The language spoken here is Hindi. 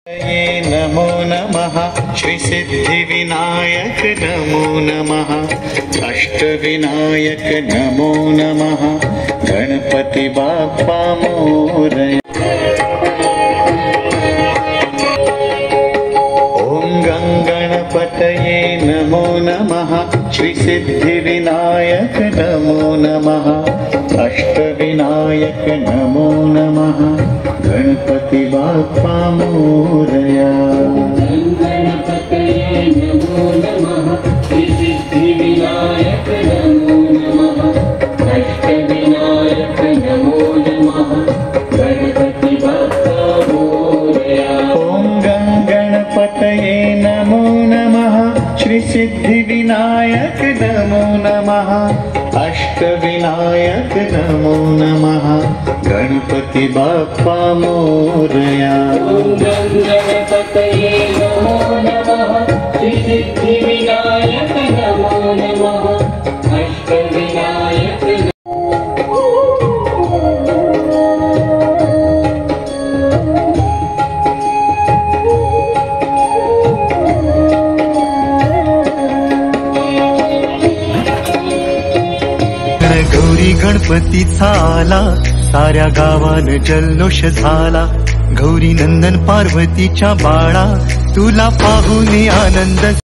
ये नमो नमः श्री सिद्धिविनायक नमो नमः अष्टविनायक नमो नमः गणपति बाप्पा मोरया। ओम गंगणपतये नमो नमः श्री सिद्धिविनायक नमो नमः अष्टविनायक नमो नमः गणपति बाप्पा मोरया। गणपतये नमो नमः श्री सिद्धिविनायक नमो नमः अष्टविनायक नमो नमः गणपति बाप्पा मोरया। ओम गणपतये नमो नमः श्री सिद्धिविनायक नमो नमः अष्टविनायक नमो नमः गणपति बाप्पा मोरया। गणपतये नमो नमः श्री सिद्धिविनायक नमो नमः अष्टविनायक गौरी गणपतीचा आला साऱ्या गावान जल्लोष झाला। गौरी नंदन पार्वतीच्या बाळा तुला पाहून आनंद